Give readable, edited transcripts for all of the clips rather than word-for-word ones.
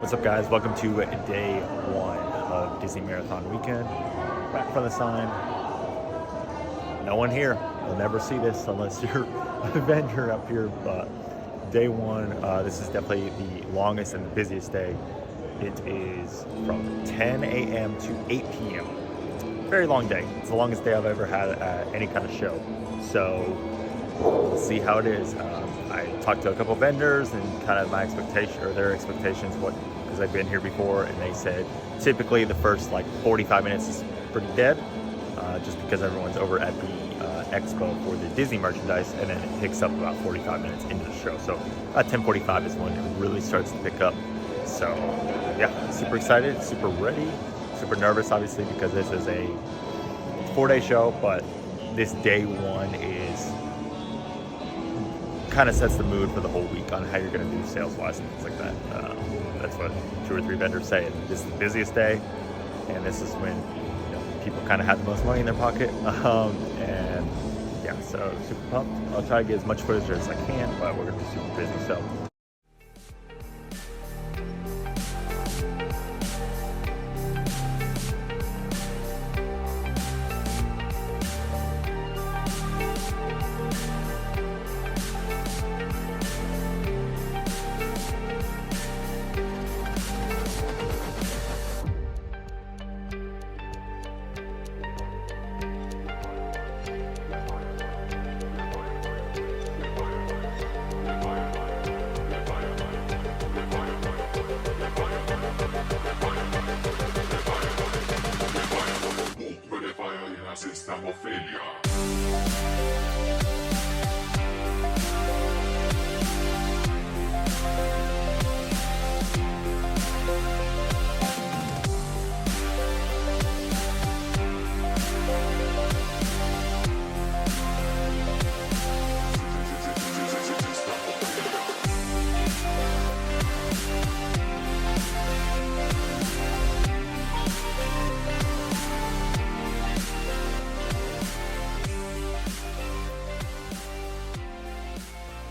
What's up, guys? Welcome to day one of Disney Marathon Weekend. Back from the sign. No one here. You'll never see this unless you're a vendor up here. But day one, this is definitely the longest and the busiest day. It is from 10 a.m. to 8 p.m. Very long day. It's the longest day I've ever had at any kind of show. So we'll see how it is. I talked to a couple vendors and kind of my expectation or their expectations, because I've been here before, and they said typically the first like 45 minutes is pretty dead, just because everyone's over at the expo for the Disney merchandise, and then it picks up about 45 minutes into the show. So at 10:45 is when it really starts to pick up. So yeah, super excited, super ready, super nervous, obviously, because this is a 4-day show, but this day one is kind of sets the mood for the whole week on how you're going to do sales wise and things like that. That's what 2 or 3 vendors say. And this is the busiest day, and this is when people kind of have the most money in their pocket. And yeah, so super pumped. I'll try to get as much footage as I can, but we're going to be super busy. So. Estamos failure.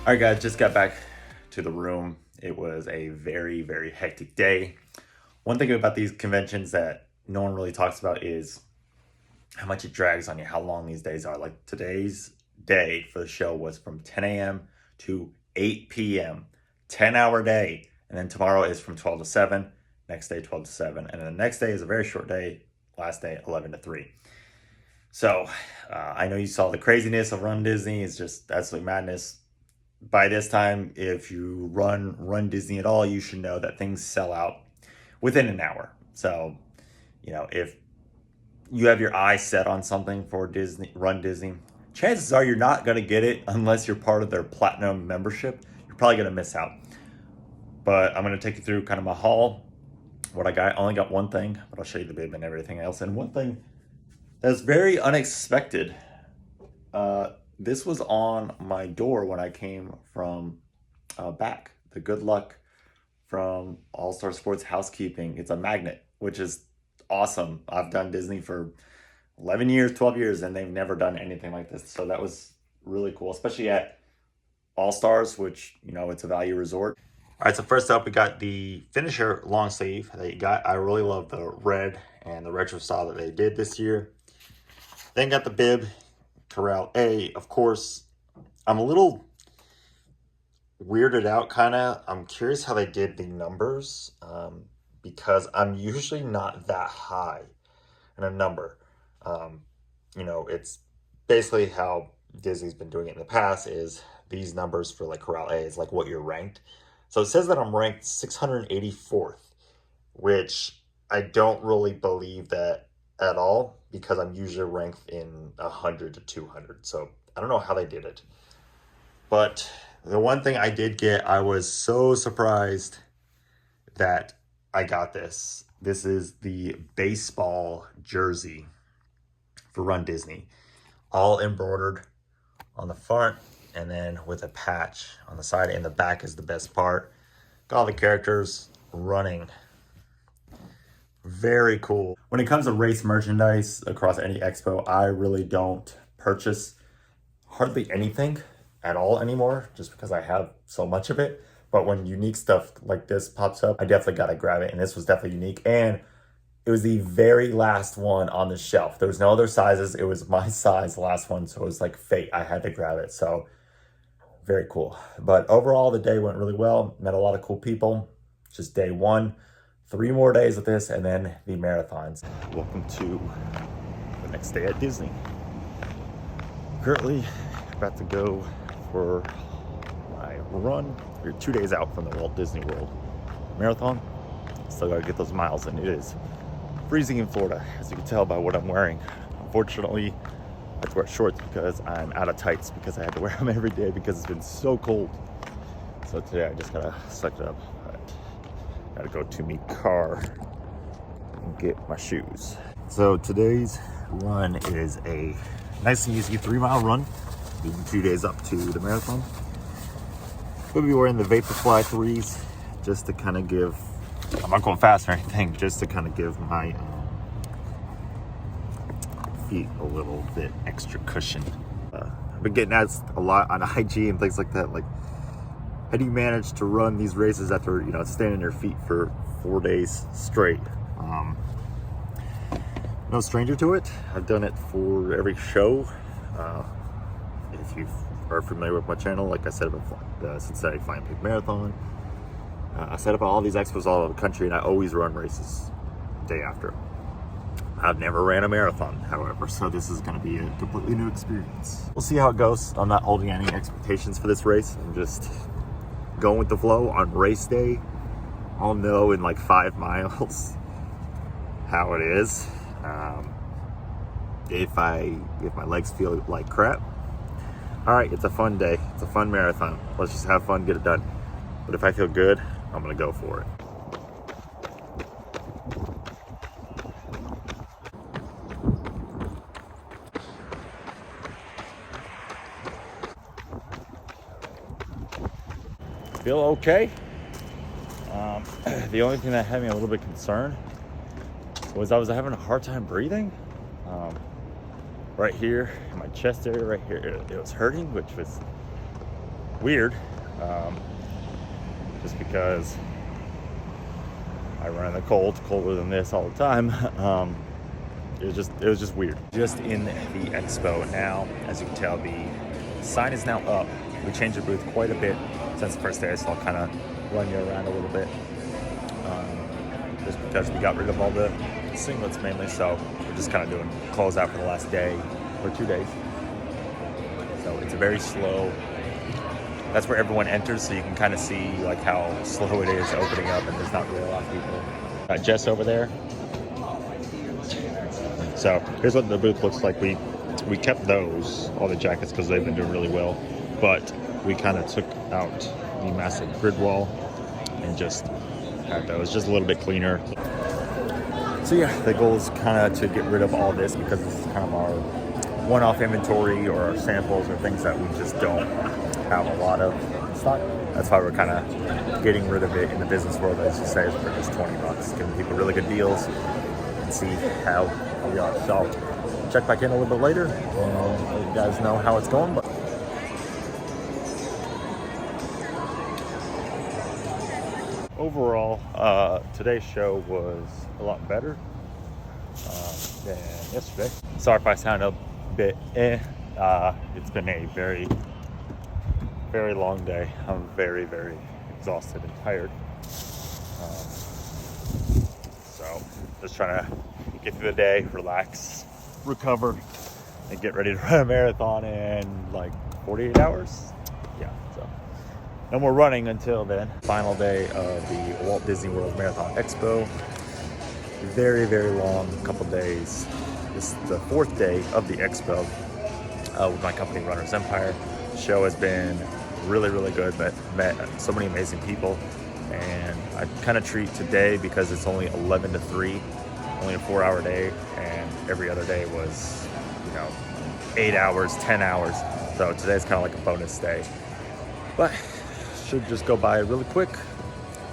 All right, guys, just got back to the room. It was a very, very hectic day. One thing about these conventions that no one really talks about is how much it drags on you, how long these days are. Like today's day for the show was from 10 a.m. to 8 p.m., 10-hour day. And then tomorrow is from 12 to 7, next day 12 to 7. And then the next day is a very short day, last day 11 to 3. So I know you saw the craziness of Run Disney. It's just absolutely madness. By this time, if you run Disney at all, you should know that things sell out within an hour. So, if you have your eye set on something for Run Disney, chances are you're not going to get it unless you're part of their platinum membership. You're probably going to miss out. But I'm going to take you through kind of my haul, what I got. I only got one thing, but I'll show you the bib and everything else. And one thing that's very unexpected, this was on my door when I came from back. The good luck from All Star Sports Housekeeping. It's a magnet, which is awesome. I've done Disney for 11 years, 12 years, and they've never done anything like this. So that was really cool, especially at All Stars, which, it's a value resort. All right, so first up, we got the finisher long sleeve that you got. I really love the red and the retro style that they did this year. Then got the bib. Corral A, of course. I'm a little weirded out, kind of. I'm curious how they did the numbers, because I'm usually not that high in a number. It's basically how Disney's been doing it in the past, is these numbers for like Corral A is like what you're ranked. So it says that I'm ranked 684th, which I don't really believe that at all, because I'm usually ranked in 100 to 200. So I don't know how they did it. But the one thing I did get, I was so surprised that I got this. This is the baseball jersey for Run Disney. All embroidered on the front, and then with a patch on the side, and the back is the best part. Got all the characters running. Very cool. When it comes to race merchandise across any expo, I really don't purchase hardly anything at all anymore, just because I have so much of it. But when unique stuff like this pops up, I definitely got to grab it. And this was definitely unique. And it was the very last one on the shelf. There was no other sizes. It was my size, the last one. So it was like fate. I had to grab it. So very cool. But overall, the day went really well. Met a lot of cool people. Just day one. 3 more days of this and then the marathons. Welcome to the next day at Disney. Currently about to go for my run. We're 2 days out from the Walt Disney World Marathon. Still gotta get those miles, and it is freezing in Florida, as you can tell by what I'm wearing. Unfortunately, I have to wear shorts because I'm out of tights because I had to wear them every day because it's been so cold. So today I just gotta suck it up. Gotta go to my car and get my shoes. So today's run is a nice and easy 3-mile run, leading 2 days up to the marathon. We'll be wearing the Vaporfly 3s just to kind of give, I'm not going fast or anything, just to kind of give my feet a little bit extra cushion. I've been getting asked a lot on IG and things like that, like, how do you manage to run these races after, standing on your feet for 4 days straight? No stranger to it. I've done it for every show. If you are familiar with my channel, like I set up the Cincinnati Flying Pig Marathon. I set up all these expos all over the country, and I always run races day after. I've never ran a marathon, however, so this is going to be a completely new experience. We'll see how it goes. I'm not holding any expectations for this race. I'm just going with the flow. On race day, I'll know in like 5 miles how it is. If my legs feel like crap, all right, it's a fun day. It's a fun marathon. Let's just have fun, get it done. But if I feel good, I'm gonna go for it. Feel okay. The only thing that had me a little bit concerned was I was having a hard time breathing. Right here in my chest area, right here, it was hurting, which was weird. Just because I run in the cold, colder than this all the time. It was just weird. Just in the expo now, as you can tell, the sign is now up. We changed the booth quite a bit since the first day, so I'll kind of run you around a little bit. Just because we got rid of all the singlets mainly, so we're just kind of doing closeout for the last day or 2 days. So it's a very slow. That's where everyone enters, so you can kind of see like how slow it is opening up, and there's not really a lot of people. Got Jess over there. So here's what the booth looks like. We kept those, all the jackets, because they've been doing really well, but we kind of took out the massive grid wall and just had those just a little bit cleaner. So yeah, the goal is kind of to get rid of all this because this is kind of our one-off inventory or our samples or things that we just don't have a lot of in stock. That's why we're kind of getting rid of it in the business world, as you say, for just $20, giving people really good deals and see how we are. So check back in a little bit later and let you guys know how it's going. But overall, today's show was a lot better than yesterday. Sorry if I sound a bit it's been a very, very long day. I'm very, very exhausted and tired. So just trying to get through the day, relax, recover, and get ready to run a marathon in like 48 hours. Yeah, so no more running until then. Final day of the Walt Disney World Marathon Expo. Very, very long couple days. This is the 4th day of the expo with my company, Runners Empire. The show has been really, really good. Met so many amazing people, and I kind of treat today, because it's only 11 to 3, only a 4-hour day, and every other day was 8 hours, 10 hours. So today's kind of like a bonus day, but should just go by really quick,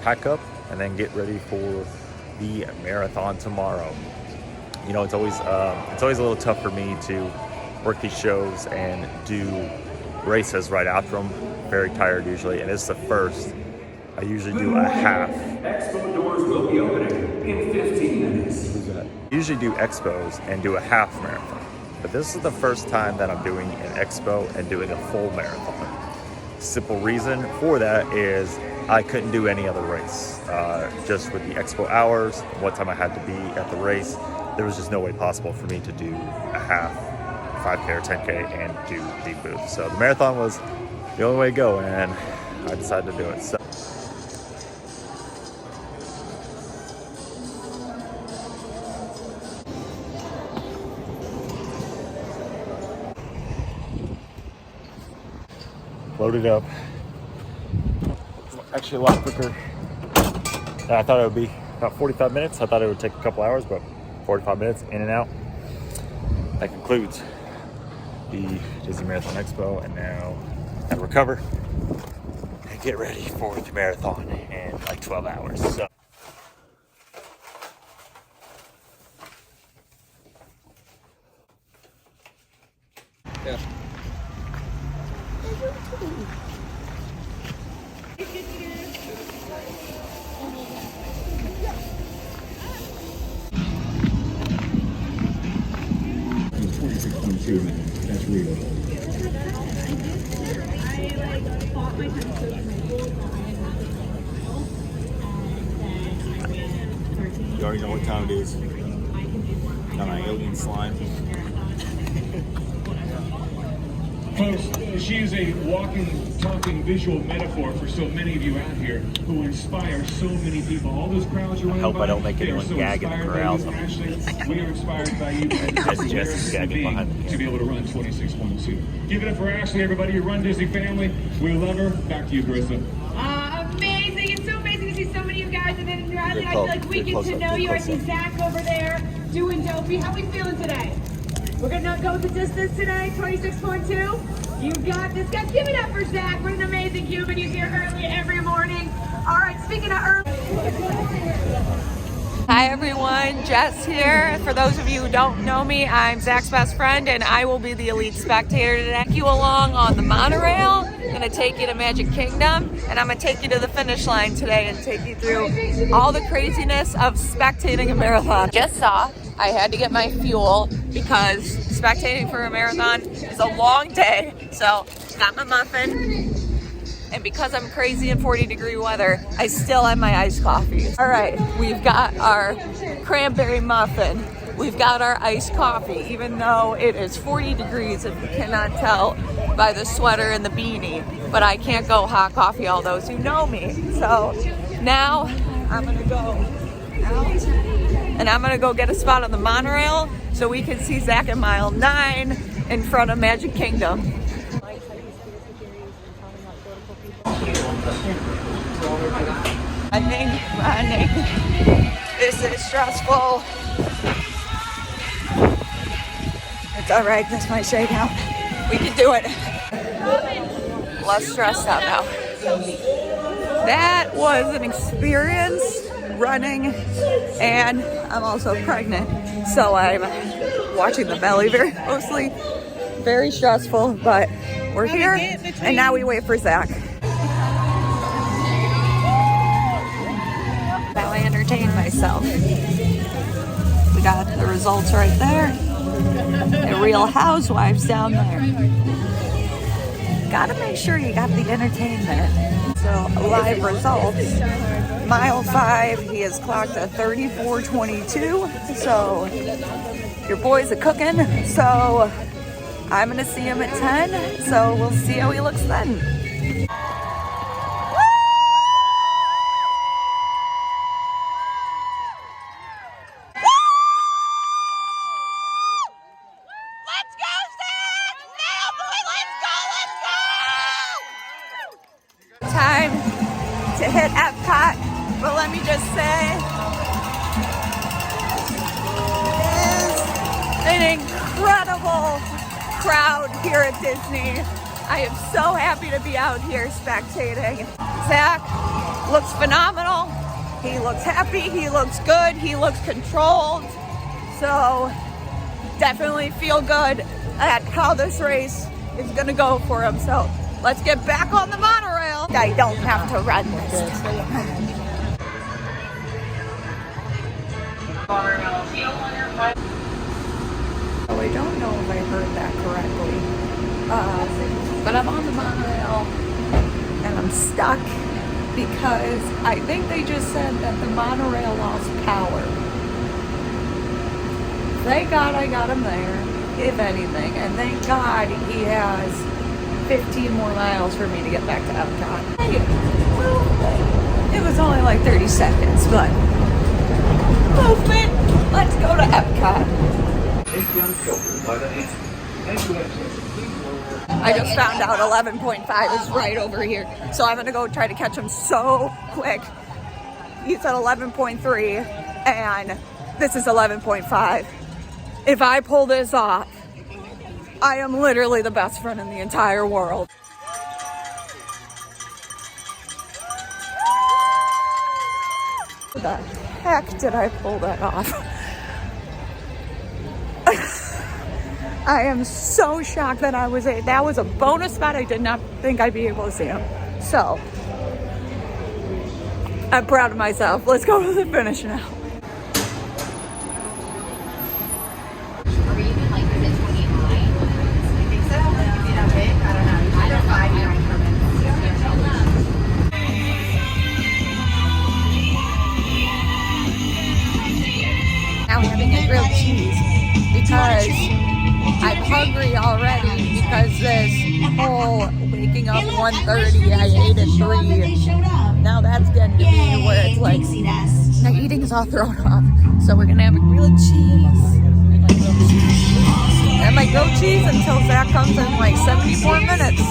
pack up, and then get ready for the marathon tomorrow. It's always a little tough for me to work these shows and do races right after them. Very tired usually, and it's the first I usually do a half. Expo doors will be opening in 15 minutes. I usually do expos and do a half marathon. But this is the first time that I'm doing an expo and doing a full marathon. Simple reason for that is I couldn't do any other race. Just with the expo hours, what time I had to be at the race, there was just no way possible for me to do a half, 5K or 10K and do the booth. So the marathon was the only way to go, and I decided to do it. So loaded up. Actually a lot quicker than I thought it would be. About 45 minutes. I thought it would take a couple hours, but 45 minutes in and out. That concludes the Disney Marathon Expo, and now I gotta recover and get ready for the marathon in like 12 hours. So yeah. That's real. You already know what time it is. Got my alien slime. Folks, she is a walking, talking visual metaphor for so many of you out here who inspire so many people. All those crowds you're running I hope by, I don't make they are anyone so gag in the inspired by corrals. you. Ashley, we are inspired by you. That's Jess gagging behind the to be able to run 26.2. Give it up for Ashley, everybody. You run Disney family. We love her. Back to you, Carissa. Amazing. It's so amazing to see so many of you guys. And then Riley, I feel like we Get get close to up, know get you. I close see up. Zach over there doing dopey. How we feeling today? We're going to go the distance today, 26.2. You got this, guys. Give it up for Zach. What an amazing human. He's here early every morning. All right, speaking of early. Hi everyone, Jess here. For those of you who don't know me, I'm Zach's best friend and I will be the elite spectator today. Take you along on the monorail. I'm gonna take you to Magic Kingdom and I'm gonna take you to the finish line today and take you through all the craziness of spectating a marathon. Just saw I had to get my fuel because spectating for a marathon is a long day. So got my muffin. And because I'm crazy in 40-degree weather, I still have my iced coffee. All right, we've got our cranberry muffin. We've got our iced coffee, even though it is 40 degrees, if you cannot tell by the sweater and the beanie. But I can't go hot coffee, all those who know me. So now I'm gonna go out and I'm gonna go get a spot on the monorail so we can see Zach at mile 9 in front of Magic Kingdom. Running. This is stressful. It's all right. This might shake out. We can do it. Less stressed out now. That was an experience running, and I'm also pregnant, so I'm watching the belly very closely. Very stressful, but we're here, and now we wait for Zach. Now I entertain myself. We got the results right there. The Real Housewives down there. Gotta make sure you got the entertainment. So live results. Mile 5, he has clocked a 34:22. So your boy's a cooking. So I'm gonna see him at 10. So we'll see how he looks then. Time to hit Epcot, but let me just say, it is an incredible crowd here at Disney. I am so happy to be out here spectating. Zach looks phenomenal. He looks happy, he looks good, he looks controlled. So definitely feel good at how this race is gonna go for him. So let's get back on the monorail. I don't have to run this. Oh, I don't know if I heard that correctly, but I'm on the monorail and I'm stuck because I think they just said that the monorail lost power. Thank God I got him there, if anything, and thank God he has 15 more miles for me to get back to Epcot. Hey, well, it was only like 30 seconds, but movement. Let's go to Epcot. I just found out 11.5 is right over here, so I'm gonna go try to catch him so quick. He said 11.3, and this is 11.5. If I pull this off, I am literally the best friend in the entire world. How the heck did I pull that off? I am so shocked that that was a bonus spot. I did not think I'd be able to see him. So, I'm proud of myself. Let's go to the finish now. Now we're having a grilled cheese because I'm hungry already because this whole waking up 1:30, I ate at 3. Now that's getting to me where it's like my eating is all thrown off. So we're gonna have a grilled cheese. And my grilled cheese until Zach comes in like 74 minutes.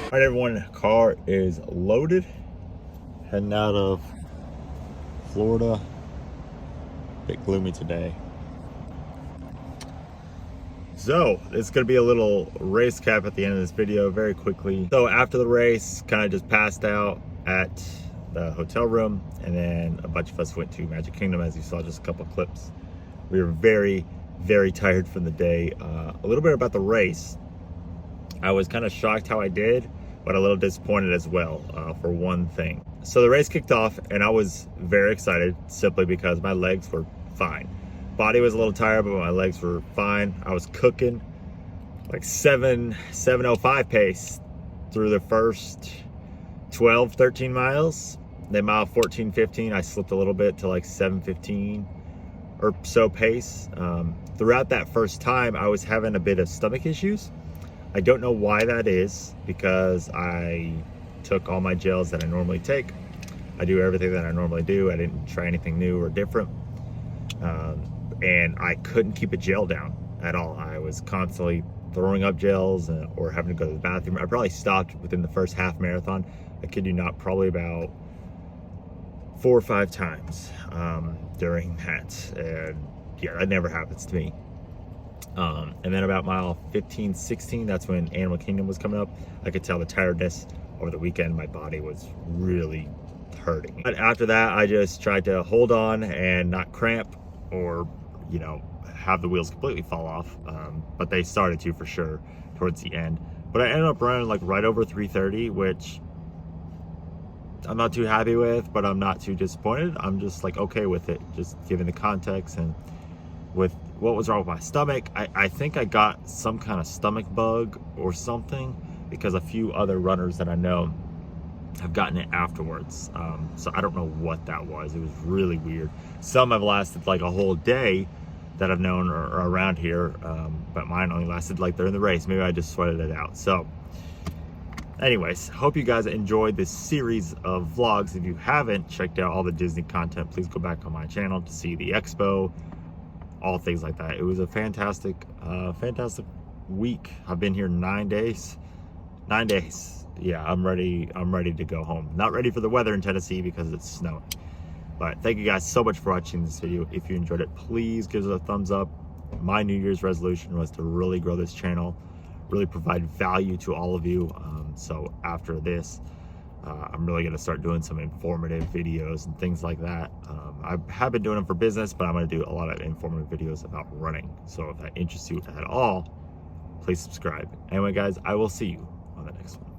All right, everyone, car is loaded, heading out of Florida. Bit gloomy today. So it's gonna be a little race cap at the end of this video very quickly. So after the race, kind of just passed out at the hotel room, and then a bunch of us went to Magic Kingdom, as you saw just a couple clips. We were very, very tired from the day. A little bit about the race. I was kind of shocked how I did, but a little disappointed as well, for one thing. So the race kicked off and I was very excited simply because my legs were fine. Body was a little tired, but my legs were fine. I was cooking like 7:05 pace through the first 12, 13 miles. Then mile 14, 15, I slipped a little bit to like 7:15 or so pace. Throughout that first time, I was having a bit of stomach issues. I don't know why that is, because I took all my gels that I normally take. I do everything that I normally do. I didn't try anything new or different. And I couldn't keep a gel down at all. I was constantly throwing up gels or having to go to the bathroom. I probably stopped within the first half marathon. I kid you not, probably about 4 or 5 times during that. And yeah, that never happens to me. And then about mile 15, 16, that's when Animal Kingdom was coming up. I could tell the tiredness over the weekend. My body was really hurting. But after that, I just tried to hold on and not cramp or, you know, have the wheels completely fall off. But they started to for sure towards the end. But I ended up running like right over 3:30, which I'm not too happy with, but I'm not too disappointed. I'm just like okay with it, just given the context and with what was wrong with my stomach. I think I got some kind of stomach bug or something, because a few other runners that I know have gotten it afterwards. So I don't know what that was. It was really weird. Some have lasted like a whole day that I've known or around here, but mine only lasted like during the race. Maybe I just sweated it out. So anyways, hope you guys enjoyed this series of vlogs. If you haven't checked out all the Disney content, please go back on my channel to see the expo, all things like that. It was a fantastic week. I've been here 9 days. 9 days. yeah, I'm ready to go home. Not ready for the weather in Tennessee because it's snowing. But thank you guys so much for watching this video. If you enjoyed it, please give us a thumbs up. My New Year's resolution was to really grow this channel, really provide value to all of you. So after this, I'm really going to start doing some informative videos and things like that. I have been doing them for business, but I'm going to do a lot of informative videos about running. So if that interests you at all, please subscribe. Anyway, guys, I will see you on the next one.